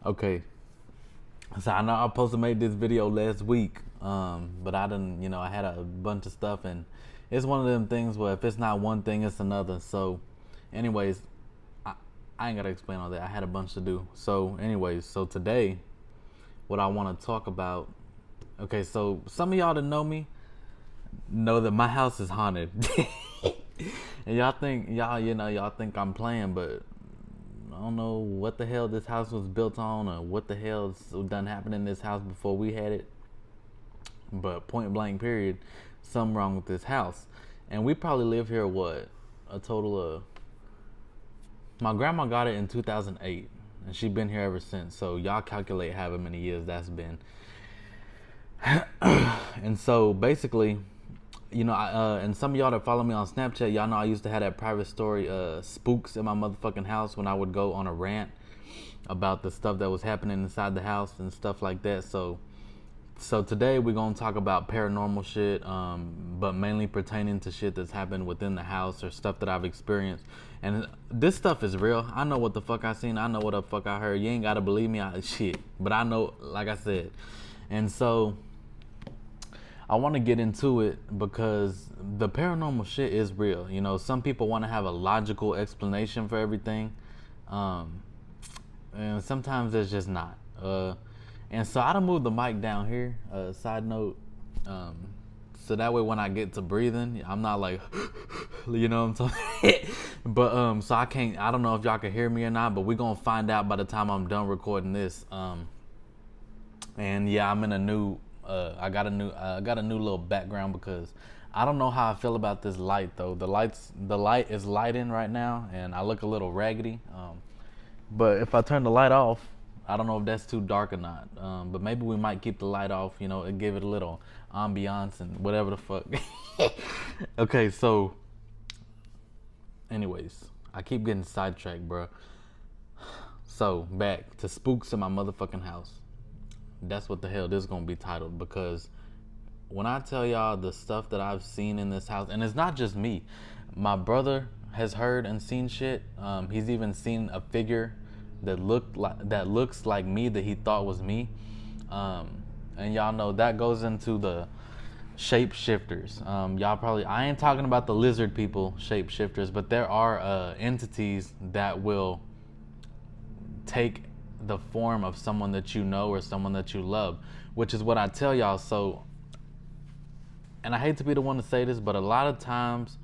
Okay, so I know I was supposed to make this video last week, but I didn't. I had a bunch of stuff, and it's one of them things where if it's not one thing, it's another. So, anyways, I, I ain't gotta explain all that. I had a bunch to do. So, anyways, so today, what I want to talk about. Okay, so some of y'all that know me know that my house is haunted, and y'all think I'm playing, but I don't know what the hell this house was built on or what the hell's done happened in this house before we had it. But point blank period, something wrong with this house. And we probably live here what? A total of my grandma got it in 2008 and she been here ever since. So y'all calculate however many years that's been. And so basically, and some of y'all that follow me on Snapchat, y'all know I used to have that private story, Spooks in my motherfucking house when I would go on a rant about the stuff that was happening inside the house and stuff like that. So today we're gonna talk about paranormal shit, but mainly pertaining to shit that's happened within the house or stuff that I've experienced. And this stuff is real. I know what the fuck I seen. I know what the fuck I heard. You ain't gotta believe me. Shit, but I know, like I said, and so. I want to get into it because the paranormal shit is real. Some people want to have a logical explanation for everything, and sometimes it's just not. And so I done moved the mic down here. Side note, so that way when I get to breathing, I'm not like, you know what I'm talking. But so I can't. I don't know if y'all can hear me or not, but we're gonna find out by the time I'm done recording this. And yeah, I'm in a new. I got a new little background because I don't know how I feel about this light though. The light is lighting right now, and I look a little raggedy. But if I turn the light off, I don't know if that's too dark or not. But maybe we might keep the light off, and give it a little ambiance and whatever the fuck. Okay, so, anyways, I keep getting sidetracked, bro. So back to Spooks in my motherfucking house. That's what the hell this is gonna be titled, because when I tell y'all the stuff that I've seen in this house, and it's not just me, my brother has heard and seen shit. He's even seen a figure that looks like me that he thought was me. And y'all know that goes into the shapeshifters. Y'all probably, I ain't talking about the lizard people shapeshifters, but there are entities that will take the form of someone that you know or someone that you love, which is what I tell y'all. So, and I hate to be the one to say this, but a lot of times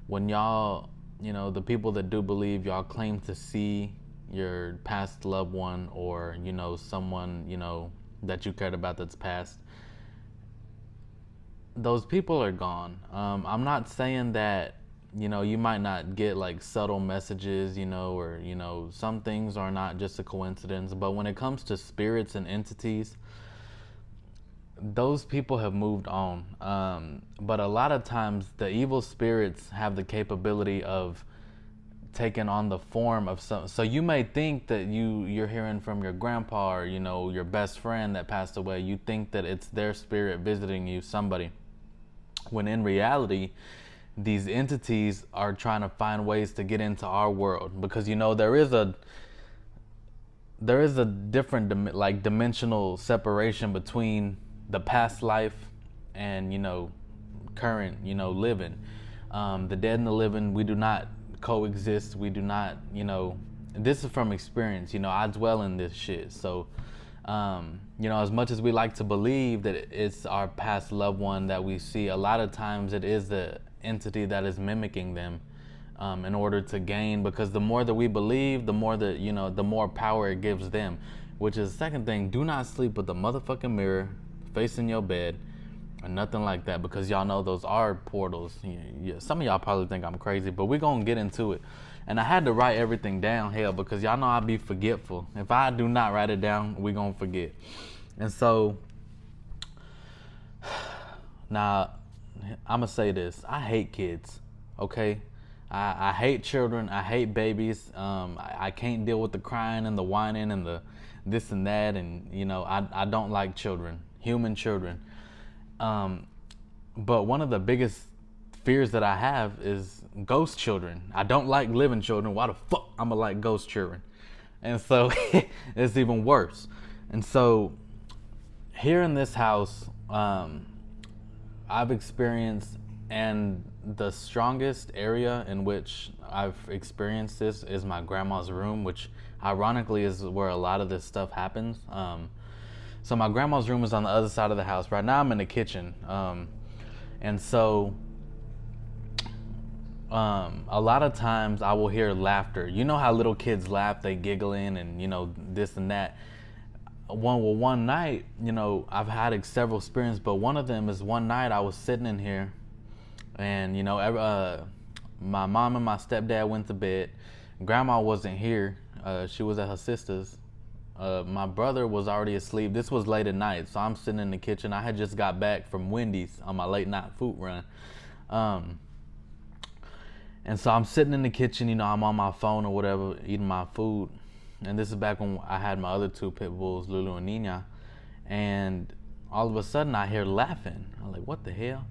when y'all, the people that do believe, y'all claim to see your past loved one or, someone, that you cared about that's passed, those people are gone. I'm not saying that you might not get like subtle messages, or, some things are not just a coincidence. But when it comes to spirits and entities, those people have moved on. But a lot of times the evil spirits have the capability of taking on the form of some. So you may think that you're hearing from your grandpa or, your best friend that passed away. You think that it's their spirit visiting you, somebody. When in reality, these entities are trying to find ways to get into our world, because there is a different dimensional separation between the past life and current living. The dead and the living, we do not coexist. We do not, this is from experience. I dwell in this shit. So as much as we like to believe that it's our past loved one that we see, a lot of times it is the entity that is mimicking them, in order to gain, because the more that we believe, the more that the more power it gives them. Which is the second thing: do not sleep with the motherfucking mirror facing your bed or nothing like that, because y'all know those are portals. Yeah, some of y'all probably think I'm crazy, but we're gonna get into it. And I had to write everything down, hell, because y'all know I be forgetful. If I do not write it down, we gonna forget. And so now I'm gonna say this: I hate kids. Okay, I hate children. I hate babies. I can't deal with the crying and the whining and the this and that. And I don't like children, human children. But one of the biggest fears that I have is ghost children. I don't like living children. Why the fuck I'ma like ghost children? And so it's even worse. And so here in this house, I've experienced, and the strongest area in which I've experienced this is my grandma's room, which ironically is where a lot of this stuff happens. So my grandma's room is on the other side of the house. Right now I'm in the kitchen. And so a lot of times I will hear laughter. You know how little kids laugh, they giggling and, you know, this and that. One night, you know, I've had several experiences, but one of them is one night I was sitting in here and, you know, my mom and my stepdad went to bed. Grandma wasn't here. She was at her sister's. My brother was already asleep. This was late at night, so I'm sitting in the kitchen. I had just got back from Wendy's on my late night food run. And so I'm sitting in the kitchen, you know, I'm on my phone or whatever, eating my food. And this is back when I had my other two pit bulls, Lulu and Nina. And all of a sudden I hear laughing. I'm like, what the hell?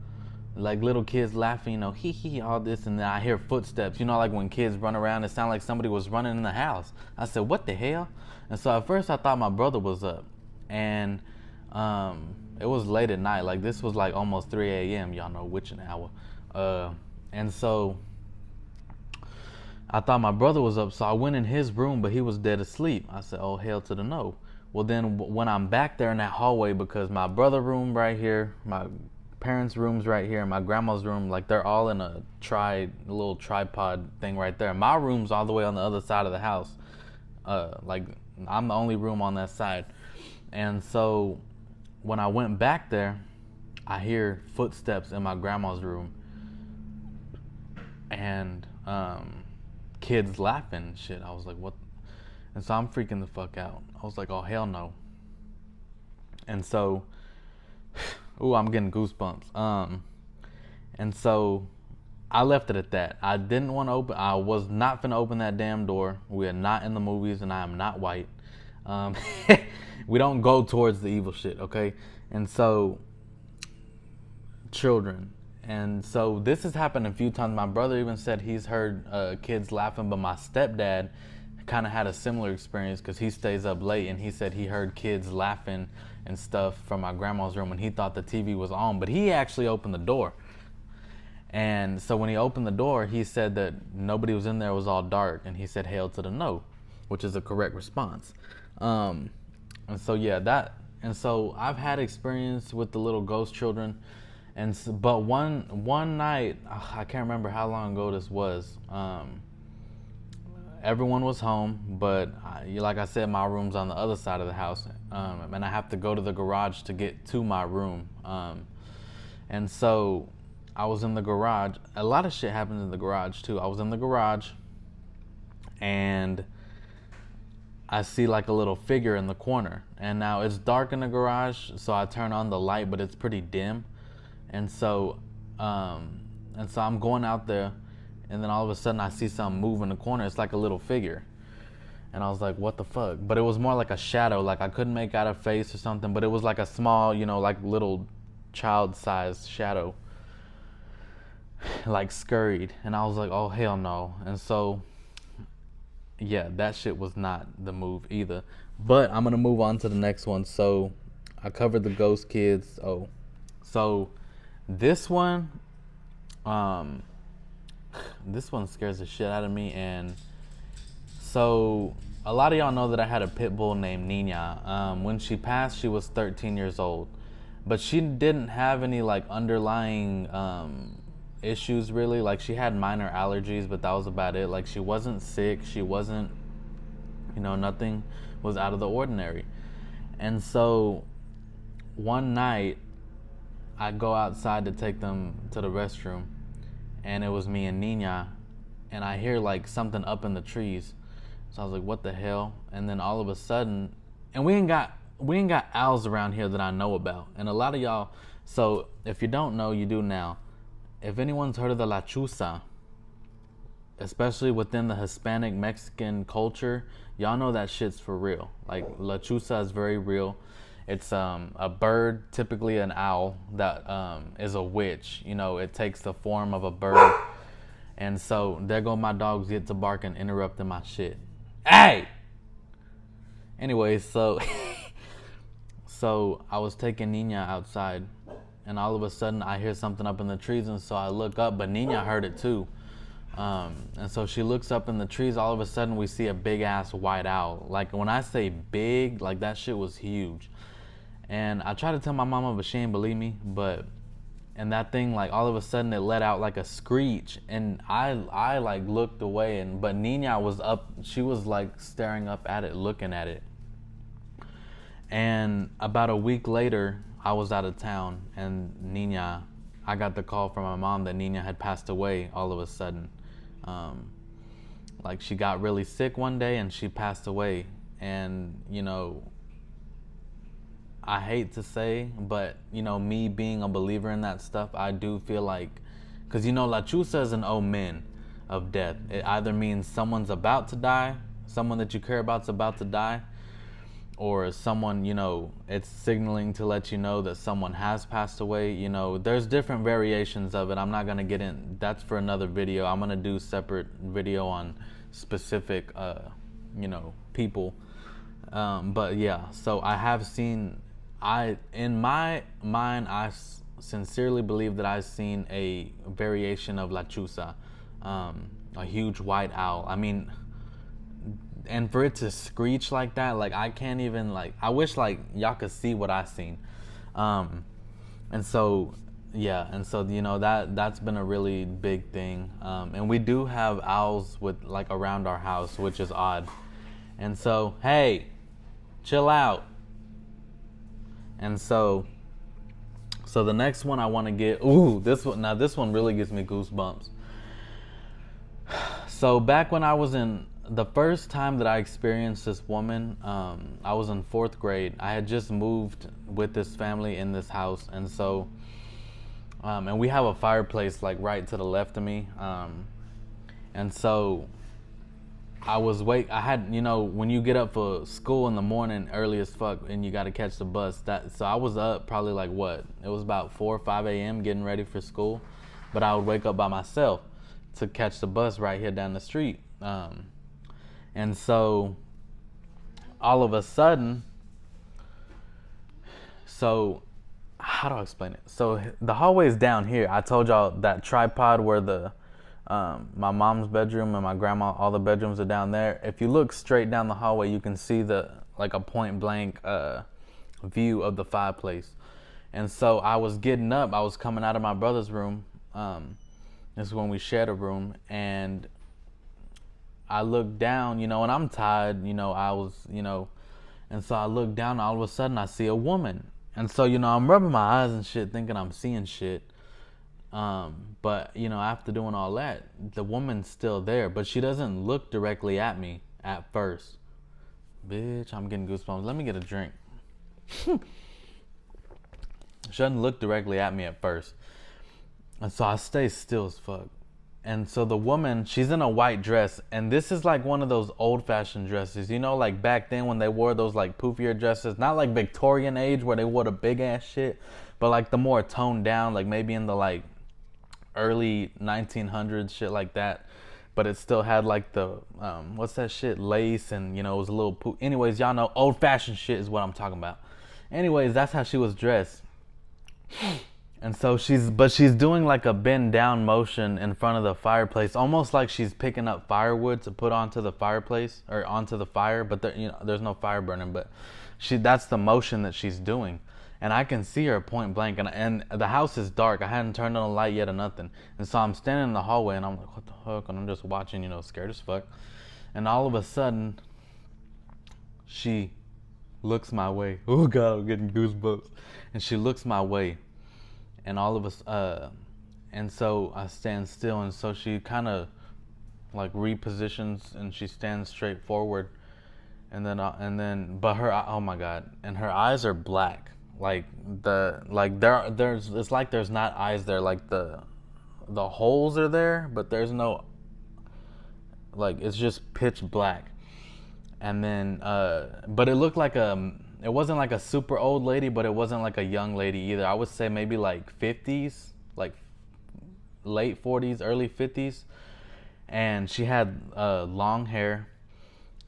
Like little kids laughing, you know, hee hee, all this. And then I hear footsteps, you know, like when kids run around, it sounded like somebody was running in the house. I said, what the hell? And so at first I thought my brother was up. And it was late at night. Like this was like almost 3 a.m. Y'all know witching hour. And so I thought my brother was up, so I went in his room, but he was dead asleep. I said, oh, hell to the no. Well, then when I'm back there in that hallway, because my brother's room right here, my parents' room's right here, and my grandma's room, like they're all in a little tripod thing right there. My room's all the way on the other side of the house. Like I'm the only room on that side. And so when I went back there, I hear footsteps in my grandma's room. And kids laughing and shit. I was like, what? And so I'm freaking the fuck out. I was like, oh, hell no. And so, ooh, I'm getting goosebumps. And so I left it at that. I didn't want to open, I was not finna open that damn door. We are not in the movies and I am not white. We don't go towards the evil shit, okay? And so, children. And so this has happened a few times. My brother even said he's heard kids laughing, but my stepdad kind of had a similar experience because he stays up late, and he said he heard kids laughing and stuff from my grandma's room, and he thought the TV was on, but he actually opened the door. And so when he opened the door, he said that nobody was in there, it was all dark, and he said hail to the no, which is a correct response. And so yeah, and so I've had experience with the little ghost children. And so, but one night, I can't remember how long ago this was. Everyone was home, but like I said, my room's on the other side of the house, and I have to go to the garage to get to my room. And so I was in the garage. A lot of shit happened in the garage too. I was in the garage, and I see like a little figure in the corner. And now it's dark in the garage, so I turn on the light, but it's pretty dim. And so I'm going out there, and then all of a sudden I see something move in the corner. It's like a little figure. And I was like, what the fuck? But it was more like a shadow. Like I couldn't make out a face or something, but it was like a small, you know, like little child-sized shadow. Like scurried. And I was like, oh, hell no. And so, yeah, that shit was not the move either. But I'm going to move on to the next one. So I covered the ghost kids. Oh, so this one scares the shit out of me. And so a lot of y'all know that I had a pit bull named Nina. When she passed, she was 13 years old, but she didn't have any like underlying issues really. Like she had minor allergies, but that was about it. Like she wasn't sick, she wasn't, you know, nothing was out of the ordinary. And so one night I go outside to take them to the restroom, and it was me and Nina, and I hear like something up in the trees. So I was like, what the hell? And then all of a sudden, and we ain't got owls around here that I know about. And a lot of y'all, so if you don't know, you do now. If anyone's heard of the lechuza, especially within the Hispanic Mexican culture, y'all know that shit's for real. Like lechuza is very real. It's a bird, typically an owl, that is a witch. You know, it takes the form of a bird. And so there go my dogs get to barking, interrupting my shit. Hey! Anyways, so I was taking Nina outside, and all of a sudden I hear something up in the trees, and so I look up, but Nina heard it too. And so she looks up in the trees. All of a sudden we see a big ass white owl. Like when I say big, like that shit was huge. And I tried to tell my mama, but she ain't believe me. And that thing, like all of a sudden it let out like a screech, and I like looked away, but Nina was up. She was like staring up at it, looking at it. And about a week later, I was out of town, and I got the call from my mom that Nina had passed away all of a sudden. Like she got really sick one day and she passed away. And, I hate to say, but, me being a believer in that stuff, I do feel like, because, La Chusa is an omen of death. It either means someone's about to die, someone that you care about's about to die, or someone, it's signaling to let you know that someone has passed away. There's different variations of it. I'm not going to get in. That's for another video. I'm going to do separate video on specific, people. But yeah, so I have seen, in my mind, I sincerely believe that I've seen a variation of La Chusa, a huge white owl. I mean, and for it to screech like that, like I can't even, like, I wish like y'all could see what I seen. And so that's been a really big thing. And we do have owls with like around our house, which is odd. And so, hey, chill out. And so the next one I want to get, this one really gives me goosebumps. So back when I was the first time that I experienced this woman, I was in 4th grade. I had just moved with this family in this house, and so, and we have a fireplace like right to the left of me, and so I had, when you get up for school in the morning early as fuck and you got to catch the bus, so I was up probably like it was about 4 or 5 a.m. getting ready for school, but I would wake up by myself to catch the bus right here down the street. And so all of a sudden, so how do I explain it? So the hallway is down here. I told y'all that tripod where my mom's bedroom and my grandma, all the bedrooms are down there. If you look straight down the hallway, you can see like a point blank view of the fireplace. And so I was getting up. I was coming out of my brother's room. This is when we shared a room, and I looked down, and I'm tired, I was, and so I looked down, and all of a sudden I see a woman. And so, I'm rubbing my eyes and shit, thinking I'm seeing shit. But, after doing all that, the woman's still there, but she doesn't look directly at me at first. Bitch, I'm getting goosebumps. Let me get a drink. She doesn't look directly at me at first. And so I stay still as fuck. And so the woman, she's in a white dress, and this is like one of those old-fashioned dresses, like back then when they wore those like poofier dresses, not like Victorian age where they wore the big ass shit, but like the more toned down, like maybe in the like early 1900s, shit like that. But it still had like the what's that shit, lace, and it was a little anyways, y'all know old-fashioned shit is what I'm talking about. Anyways, that's how she was dressed. And so she's doing like a bend down motion in front of the fireplace, almost like she's picking up firewood to put onto the fireplace or onto the fire, but there's no fire burning, but that's the motion that she's doing. And I can see her point blank, and the house is dark. I hadn't turned on a light yet or nothing. And so I'm standing in the hallway, and I'm like, what the fuck? And I'm just watching, scared as fuck. And all of a sudden, she looks my way. Oh God, I'm getting goosebumps. And she looks my way. And all of us, and so I stand still, and so she kind of like repositions, and she stands straight forward, and then, but oh my God, and her eyes are black, it's like there's not eyes there, like the holes are there, but there's no, like it's just pitch black, and then, but it looked like it wasn't like a super old lady, but it wasn't like a young lady either. I would say maybe like 50s, like late 40s, early 50s. And she had long hair.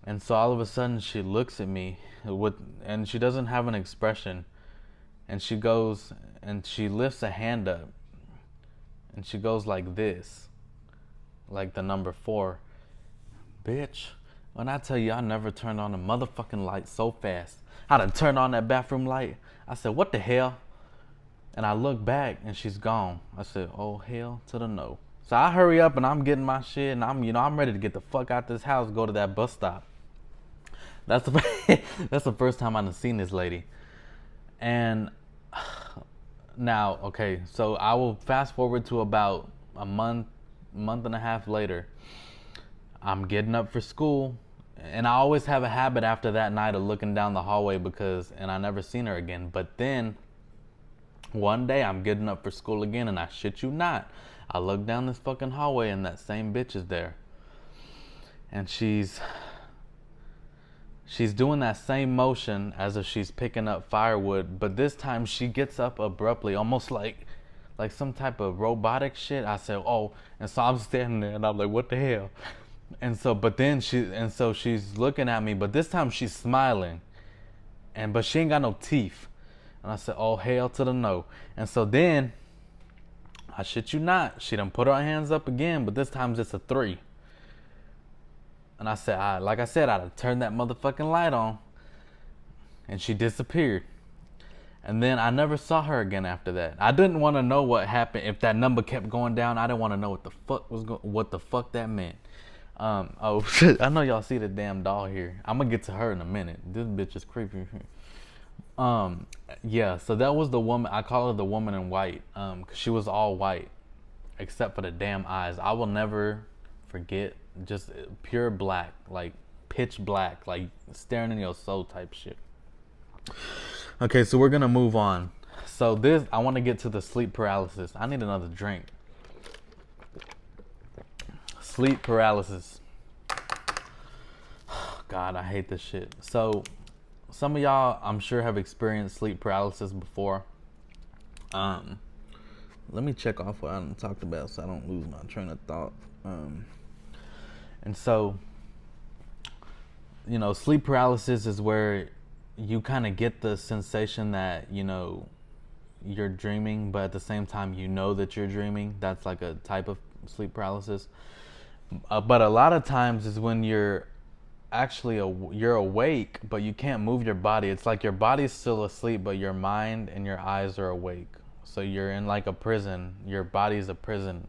And so all of a sudden she looks at me and she doesn't have an expression. And she goes and she lifts a hand up and she goes like this, like the number 4. Bitch, when I tell you I never turned on the motherfucking light so fast, I done turned on that bathroom light. I said, what the hell? And I look back and she's gone. I said, oh hell to the no. So I hurry up and I'm getting my shit and I'm ready to get the fuck out this house, go to that bus stop. That's the first time I've seen this lady. And now, okay, so I will fast forward to about a month and a half later. I'm getting up for school, and I always have a habit after that night of looking down the hallway and I never seen her again. But then one day I'm getting up for school again, and I shit you not, I look down this fucking hallway and that same bitch is there. And she's doing that same motion as if she's picking up firewood, but this time she gets up abruptly, almost like some type of robotic shit. I said, oh, and so I'm standing there and I'm like, what the hell? And so, she's looking at me, but this time she's smiling, but she ain't got no teeth. And I said, oh, hell to the no. And so then, I shit you not, she done put her hands up again, but this time it's a 3. And I said, like I said, I'd turned that motherfucking light on. And she disappeared. And then I never saw her again after that. I didn't want to know what happened. If that number kept going down, I didn't want to know what the fuck that meant. Oh shit, I know y'all see the damn doll here. I'm gonna get to her in a minute. This bitch is creepy. Yeah, so that was the woman. I call her the woman in white. 'Cause she was all white, except for the damn eyes. I will never forget. Just pure black, like pitch black, like staring in your soul type shit. Okay, so we're gonna move on. So I want to get to the sleep paralysis. I need another drink. Sleep paralysis. God, I hate this shit. So some of y'all, I'm sure, have experienced sleep paralysis before. Let me check off what I talked about so I don't lose my train of thought. And so, sleep paralysis is where you kind of get the sensation that, you're dreaming, but at the same time, that you're dreaming. That's like a type of sleep paralysis. But a lot of times is when you're actually you're awake, but you can't move your body. It's like your body's still asleep, but your mind and your eyes are awake. So you're in like a prison. Your body's a prison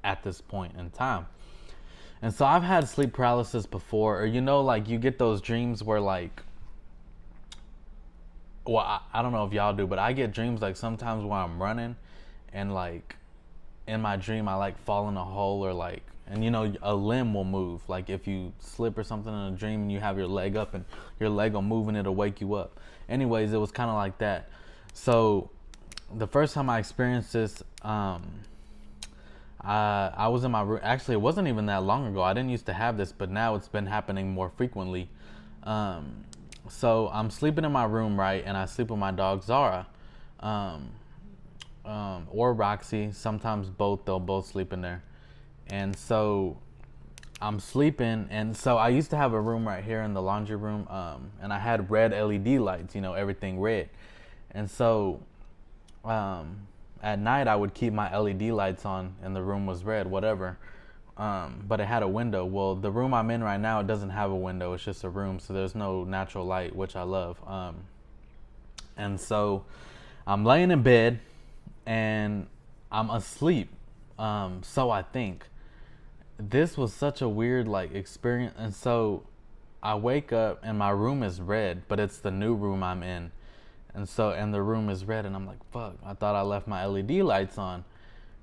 at this point in time. And so I've had sleep paralysis before, or like you get those dreams where like, well, I don't know if y'all do, but I get dreams like sometimes when I'm running and like in my dream I like fall in a hole or like, and a limb will move. Like if you slip or something in a dream and you have your leg up and your leg will move and it'll wake you up. Anyways, it was kind of like that. So the first time I experienced this, I was in my room. Actually, it wasn't even that long ago. I didn't used to have this, but now it's been happening more frequently. So I'm sleeping in my room, right? And I sleep with my dog, Zara. Or Roxy. Sometimes both. They'll both sleep in there. And so I'm sleeping. And so I used to have a room right here in the laundry room. And I had red LED lights, everything red. And so at night I would keep my LED lights on and the room was red, whatever. But it had a window. Well, the room I'm in right now, it doesn't have a window. It's just a room, so there's no natural light, which I love. And so I'm laying in bed and I'm asleep. So I think this was such a weird experience. And so I wake up and my room is red, but it's the new room I'm in. And the room is red and I'm like, fuck, I thought I left my LED lights on.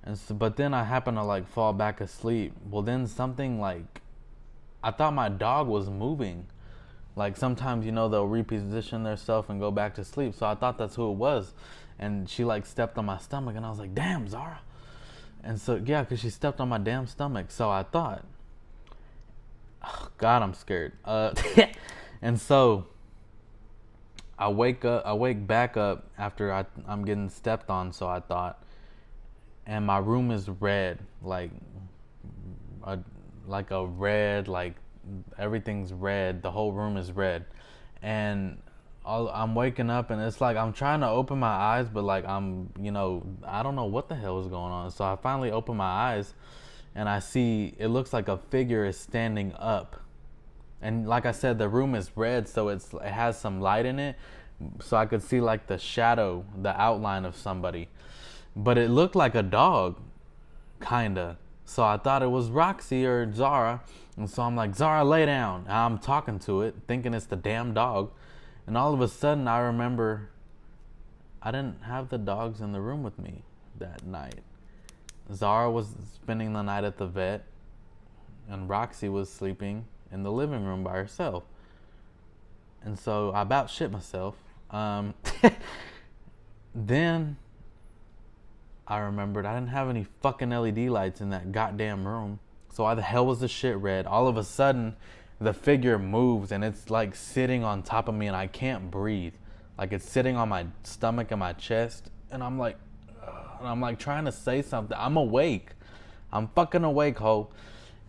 And so, but then I happen to fall back asleep. Well, then something I thought my dog was moving. Like sometimes, they'll reposition themselves and go back to sleep. So I thought that's who it was. And she stepped on my stomach and I was like, damn, Zara. And so, yeah, because she stepped on my damn stomach. So I thought, oh, God, I'm scared. And so I wake back up after I'm getting stepped on. So I thought, and my room is red, like a red, everything's red. The whole room is red, and I'm waking up, and it's like I'm trying to open my eyes, but like I don't know what the hell is going on. So I finally open my eyes, and I see it looks like a figure is standing up. And like I said, the room is red, so it has some light in it, so I could see like the shadow, the outline of somebody. But it looked like a dog, kinda. So I thought it was Roxy or Zara, and so I'm like, Zara, lay down. And I'm talking to it, thinking it's the damn dog. And all of a sudden, I remember I didn't have the dogs in the room with me that night. Zara was spending the night at the vet, and Roxy was sleeping in the living room by herself. And so I about shit myself. Then I remembered I didn't have any fucking LED lights in that goddamn room. So why the hell was the shit red? All of a sudden, the figure moves and it's like sitting on top of me and I can't breathe. Like it's sitting on my stomach and my chest. And I'm like trying to say something. I'm awake. I'm fucking awake, ho.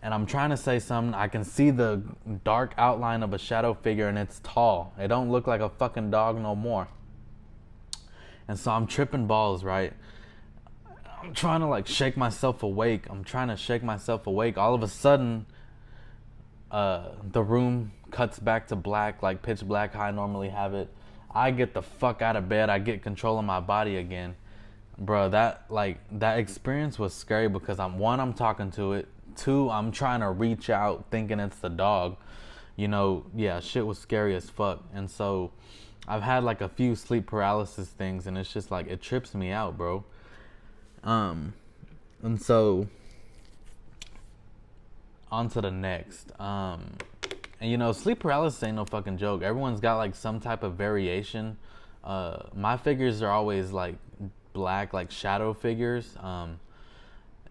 And I'm trying to say something. I can see the dark outline of a shadow figure and it's tall. It don't look like a fucking dog no more. And so I'm tripping balls, right? I'm trying to like shake myself awake. All of a sudden, the room cuts back to black, like pitch black how I normally have it. I get the fuck out of bed. I get control of my body again. Bro, that experience was scary because I'm talking to it. 2, I'm trying to reach out thinking it's the dog. Shit was scary as fuck. And so I've had like a few sleep paralysis things and it's just like it trips me out, bro. And so on to the next. And sleep paralysis ain't no fucking joke. Everyone's got like some type of variation. My figures are always like black, like shadow figures,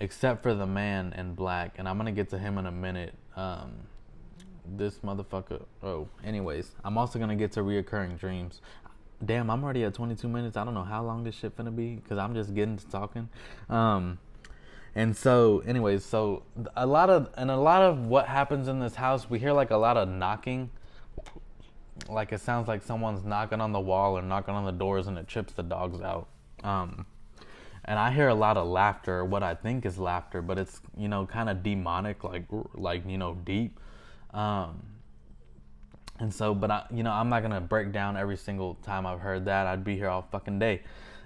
except for the man in black, and I'm gonna get to him in a minute. This motherfucker. Anyways, I'm also gonna get to reoccurring dreams. Damn, I'm already at 22 minutes. I don't know how long this shit finna be because I'm just getting to talking. And so, anyways, so a lot of what happens in this house, we hear like a lot of knocking. Like it sounds like someone's knocking on the wall or knocking on the doors, and it trips the dogs out. And I hear a lot of laughter, or what I think is laughter, but it's kind of demonic, like deep. And so, but I'm not gonna break down every single time I've heard that. I'd be here all fucking day.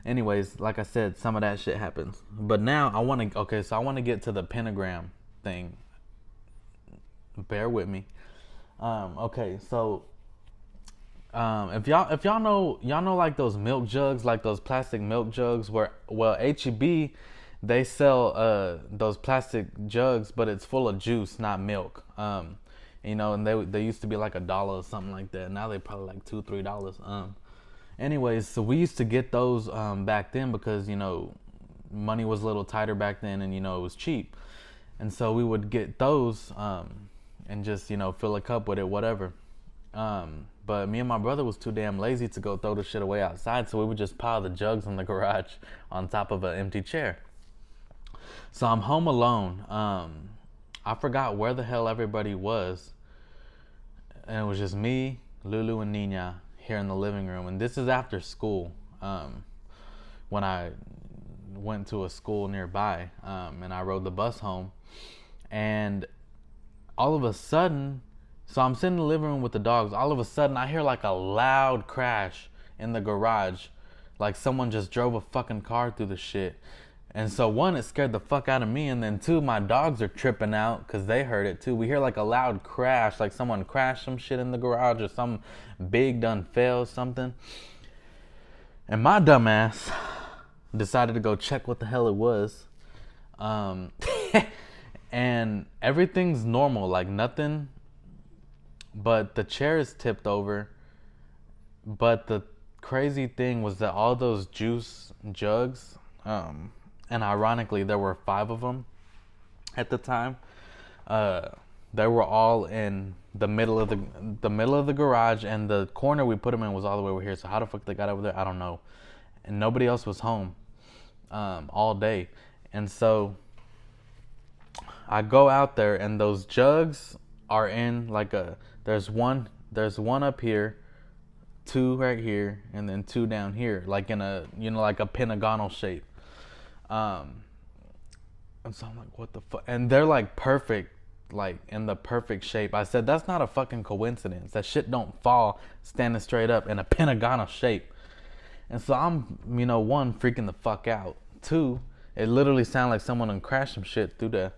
Anyways, like I said, some of that shit happens. But now I want to get to the pentagram thing. Bear with me. So if y'all know like those milk jugs, like those plastic milk jugs where H-E-B, they sell those plastic jugs, but it's full of juice, not milk. And they used to be like $1 or something like that. Now they probably like $2-3. Anyways, so we used to get those back then because money was a little tighter back then, and it was cheap, and so we would get those and just fill a cup with it, whatever. But me and my brother was too damn lazy to go throw the shit away outside, so we would just pile the jugs in the garage on top of an empty chair. So I'm home alone. I forgot where the hell everybody was, and it was just me, Lulu, and Nina here in the living room. And this is after school, when I went to a school nearby, and I rode the bus home. And all of a sudden, so I'm sitting in the living room with the dogs. All of a sudden, I hear like a loud crash in the garage, like someone just drove a fucking car through the shit. And so 1, it scared the fuck out of me, and then 2, my dogs are tripping out because they heard it too. We hear like a loud crash, like someone crashed some shit in the garage or some big done fell or something. And my dumb ass decided to go check what the hell it was. And everything's normal, like nothing, but the chair is tipped over. But the crazy thing was that all those juice jugs, and ironically, there were 5 of them at the time. They were all in the middle of the garage, and the corner we put them in was all the way over here. So how the fuck they got over there, I don't know. And nobody else was home all day. And so I go out there, and those jugs are in like there's one up here, two right here, and then two down here, like in a, like a pentagonal shape. And so I'm like, what the fuck? And they're like perfect, like in the perfect shape. I said, that's not a fucking coincidence. That shit don't fall standing straight up in a pentagonal shape. And so I'm, one, freaking the fuck out. Two, it literally sounded like someone done crashed some shit through there.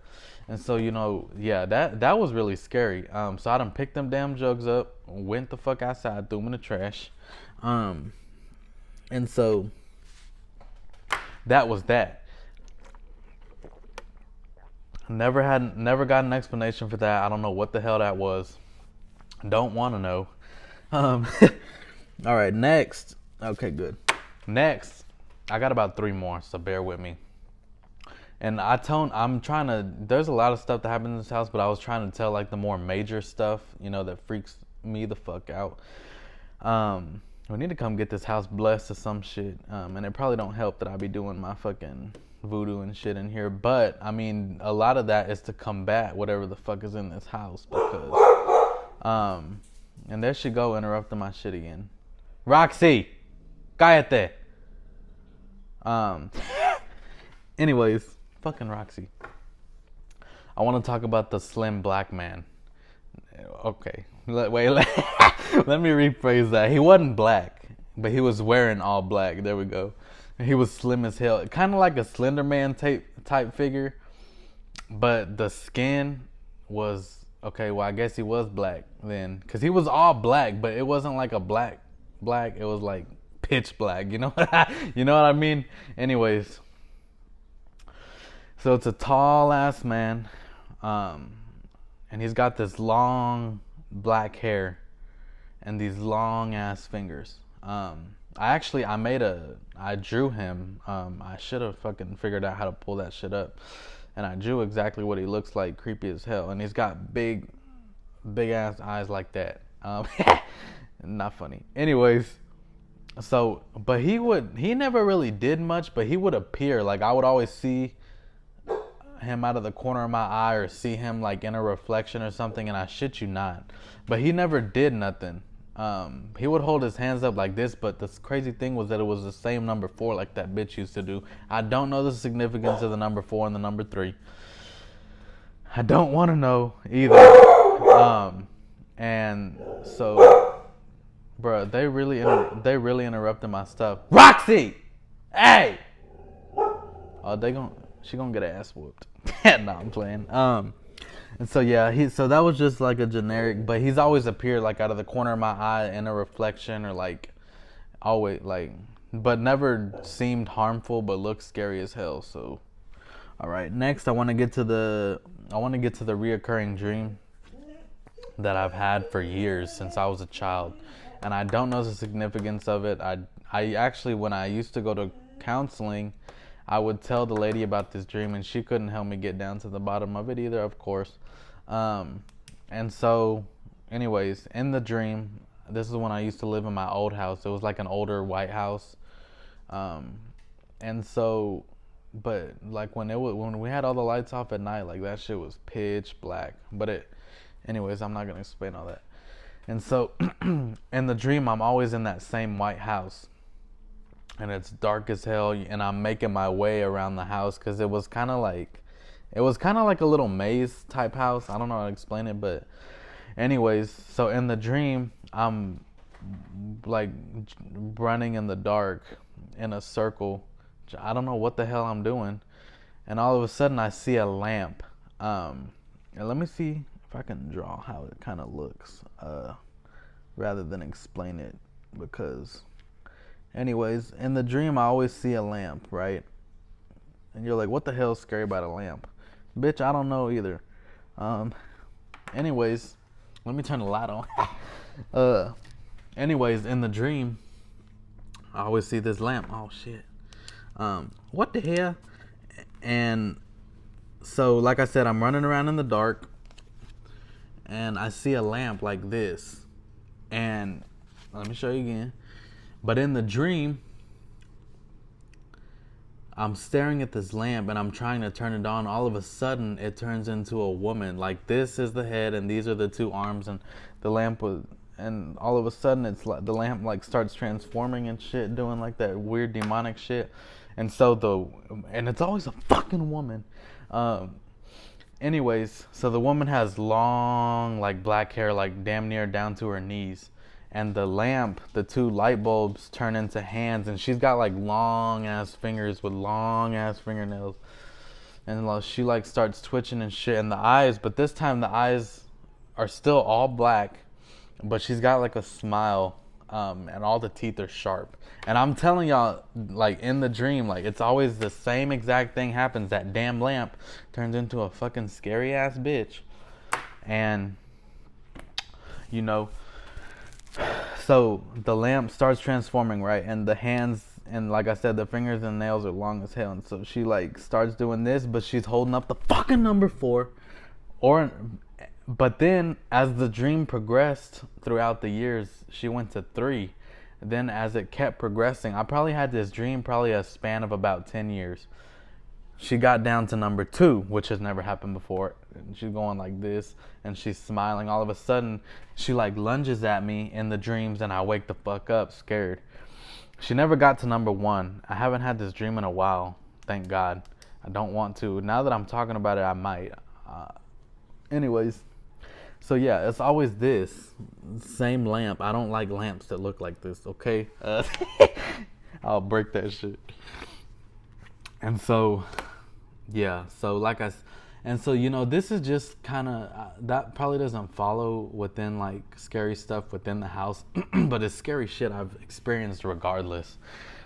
And so, yeah, that was really scary. So I done picked them damn jugs up, went the fuck outside, threw them in the trash. And so that was that. Never got an explanation for that. I don't know what the hell that was. Don't want to know. All right, next. Okay, good. Next, I got about 3 more, so bear with me. And I'm trying to, there's a lot of stuff that happens in this house, but I was trying to tell like the more major stuff, that freaks me the fuck out. We need to come get this house blessed or some shit. And it probably don't help that I be doing my fucking voodoo and shit in here. But, I mean, a lot of that is to combat whatever the fuck is in this house. Because, and there she go interrupting my shit again. Roxy! Cállate! Anyways, fucking Roxy. I want to talk about the slim black man. Okay, let me rephrase that. He wasn't black, but he was wearing all black. There we go. He was slim as hell, kind of like a Slender Man type figure, but the skin was okay. Well, I guess he was black then, cause he was all black, but it wasn't like a black. It was like pitch black. You know what I mean? Anyways. So it's a tall ass man, and he's got this long black hair and these long ass fingers. I drew him. I should have fucking figured out how to pull that shit up, and I drew exactly what he looks like, creepy as hell. And he's got big ass eyes like that. Not funny. Anyways. So, but he never really did much, but he would appear, like I would always see him out of the corner of my eye or see him like in a reflection or something, and I shit you not, but he never did nothing. He would hold his hands up like this, but the crazy thing was that it was the same number 4 like that bitch used to do. I don't know the significance of the number 4 and the number 3. I don't want to know either. And so, bro, they really interrupted my stuff. Roxy, hey! Oh, she gonna get her ass whooped. No, I'm playing. And so yeah, so that was just like a generic, but he's always appeared like out of the corner of my eye in a reflection, or like always like, but never seemed harmful, but looked scary as hell. So, all right, next I want to get to the reoccurring dream that I've had for years since I was a child, and I don't know the significance of it. I actually, when I used to go to counseling, I would tell the lady about this dream, and she couldn't help me get down to the bottom of it either, of course. And so, anyways, in the dream, this is when I used to live in my old house. It was like an older white house. And so, but like when we had all the lights off at night, like that shit was pitch black. But anyways, I'm not gonna explain all that. And so, in the dream, I'm always in that same white house. And it's dark as hell, and I'm making my way around the house because it was kind of like a little maze type house. I don't know how to explain it, but anyways, so in the dream, I'm like running in the dark in a circle. I don't know what the hell I'm doing, and all of a sudden I see a lamp. And let me see if I can draw how it kind of looks, rather than explain it, because anyways, in the dream, I always see a lamp, right? And you're like, what the hell is scary about a lamp? Bitch, I don't know either. Anyways, let me turn the light on. Anyways, in the dream, I always see this lamp. Oh, shit. What the hell? And so, like I said, I'm running around in the dark, and I see a lamp like this. And let me show you again. But in the dream, I'm staring at this lamp and I'm trying to turn it on. All of a sudden, it turns into a woman. Like, this is the head and these are the two arms, and the lamp was. And all of a sudden, it's like the lamp like starts transforming and shit, doing like that weird demonic shit. And so and it's always a fucking woman. Anyways, so the woman has long like black hair, like damn near down to her knees. And the lamp, the two light bulbs turn into hands, and she's got like long ass fingers with long ass fingernails. And like, she like starts twitching and shit. And the eyes, but this time the eyes are still all black, but she's got like a smile, and all the teeth are sharp. And I'm telling y'all, like in the dream, like it's always the same exact thing happens. That damn lamp turns into a fucking scary ass bitch. And you know, so the lamp starts transforming, right? And the hands, and like I said, the fingers and nails are long as hell. And so she like starts doing this, but she's holding up the fucking number 4. But then as the dream progressed throughout the years, she went to 3. Then as it kept progressing, I probably had this dream probably a span of about 10 years. She got down to number 2, which has never happened before. And she's going like this, and she's smiling. All of a sudden, she like lunges at me in the dreams, and I wake the fuck up scared. She never got to number 1. I haven't had this dream in a while, thank God. I don't want to. Now that I'm talking about it, I might. Anyways, so yeah, it's always this same lamp. I don't like lamps that look like this, okay? I'll break that shit. And so, yeah, so and so, you know, this is just kind of, that probably doesn't follow within like scary stuff within the house, but it's scary shit I've experienced regardless.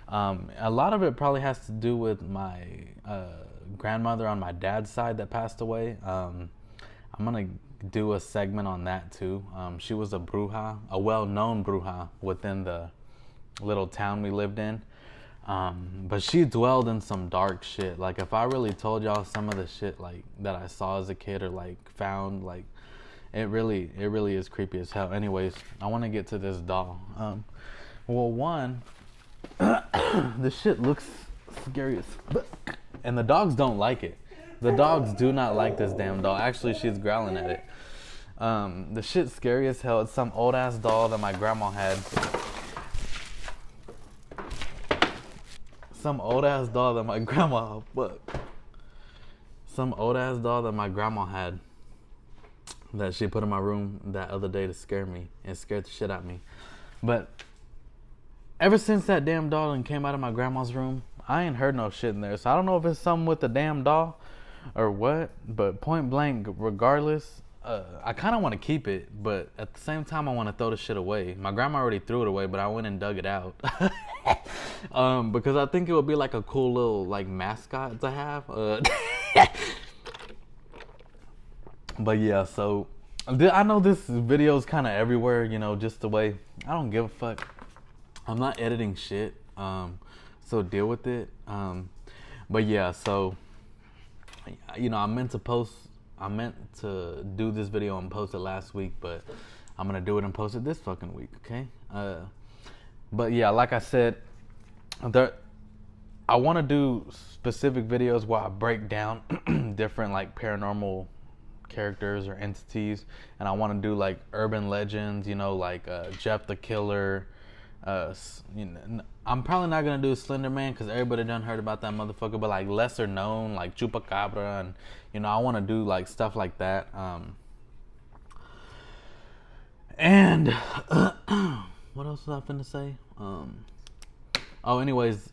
A lot of it probably has to do with my grandmother on my dad's side that passed away. I'm going to do a segment on that too. She was a bruja, a well-known bruja within the little town we lived in. But she dwelled in some dark shit. Like, if I really told y'all some of the shit like that I saw as a kid or like found, like it really is creepy as hell. Anyways, I want to get to this doll. Well, one, this shit looks scary as fuck, and the dogs don't like it. The dogs do not like this damn doll. Actually, she's growling at it. The shit's scary as hell. It's some old ass doll that my grandma had. Some old ass doll that my grandma had that she put in my room that other day to scare me. It scared the shit out of me. But ever since that damn doll came out of my grandma's room, I ain't heard no shit in there. So I don't know if it's something with the damn doll or what, but point blank, regardless, I kind of want to keep it, but at the same time, I want to throw the shit away. My grandma already threw it away, but I went and dug it out. Because I think it would be like a cool little like mascot to have. But yeah, so I know this video is kind of everywhere, you know, just the way. I don't give a fuck. I'm not editing shit, so deal with it. But yeah, so you know, I meant to do this video and post it last week, but I'm gonna do it and post it this fucking week, okay? But yeah, like I said, I want to do specific videos where I break down different like paranormal characters or entities, and I want to do like urban legends, you know, like Jeff the Killer. You know, I'm probably not gonna do Slender Man because everybody done heard about that motherfucker, but like lesser known, like Chupacabra, and you know, I want to do like stuff like that. And what else was I finna say? Anyways,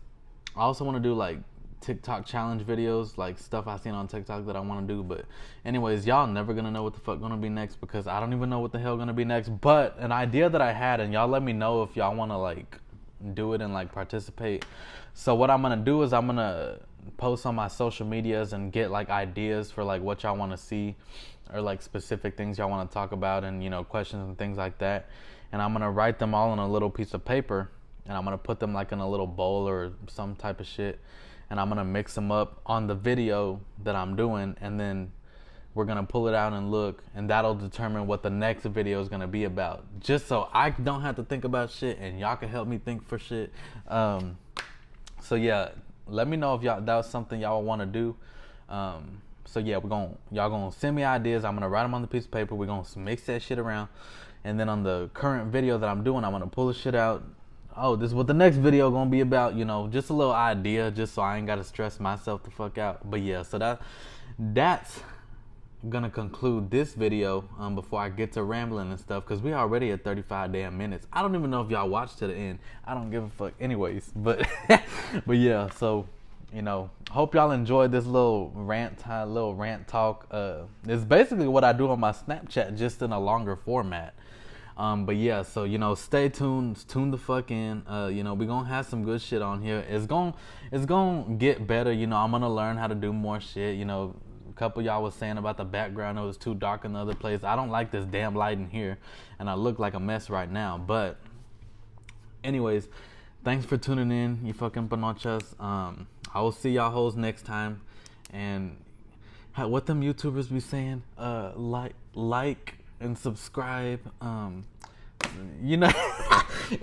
I also want to do like TikTok challenge videos, like stuff I seen on TikTok that I want to do. But anyways, y'all never gonna know what the fuck gonna be next because I don't even know what the hell gonna be next. But an idea that I had, and y'all let me know if y'all want to like do it and like participate. So what I'm gonna do is I'm gonna post on my social medias and get like ideas for like what y'all want to see or like specific things y'all want to talk about, and you know, questions and things like that. And I'm gonna write them all on a little piece of paper, and I'm gonna put them like in a little bowl or some type of shit, and I'm gonna mix them up on the video that I'm doing, and then we're gonna pull it out and look, and that'll determine what the next video is gonna be about, just so I don't have to think about shit and y'all can help me think for shit. So yeah, let me know if y'all that was something y'all want to do. So yeah, y'all gonna send me ideas. I'm gonna write them on the piece of paper. We're gonna mix that shit around, and then on the current video that I'm doing, I'm gonna pull the shit out. Oh, this is what the next video gonna be about. You know, just a little idea, just so I ain't gotta stress myself the fuck out. But yeah, so that's gonna conclude this video before I get to rambling and stuff, because we already at 35 damn minutes. I don't even know if y'all watched to the end. I don't give a fuck anyways, but but yeah, so you know, hope y'all enjoyed this little rant talk. It's basically what I do on my Snapchat, just in a longer format. But yeah, so you know, stay tuned, tune the fuck in. You know, we gonna have some good shit on here. It's gonna get better. You know, I'm gonna learn how to do more shit. You know, a couple y'all was saying about the background, it was too dark in the other place. I don't like this damn light in here, and I look like a mess right now. But anyways, thanks for tuning in, you fucking panochas. I will see y'all hoes next time. And what them YouTubers be saying? Like and subscribe. You know.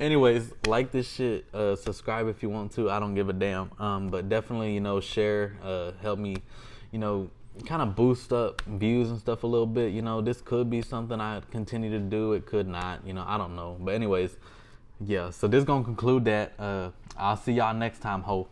Anyways, like this shit. Subscribe if you want to. I don't give a damn. But definitely, you know, share. Help me, you know, kind of boost up views and stuff a little bit. You know, this could be something I continue to do. It could not. You know, I don't know. But anyways, yeah. So this gonna conclude that. I'll see y'all next time, ho.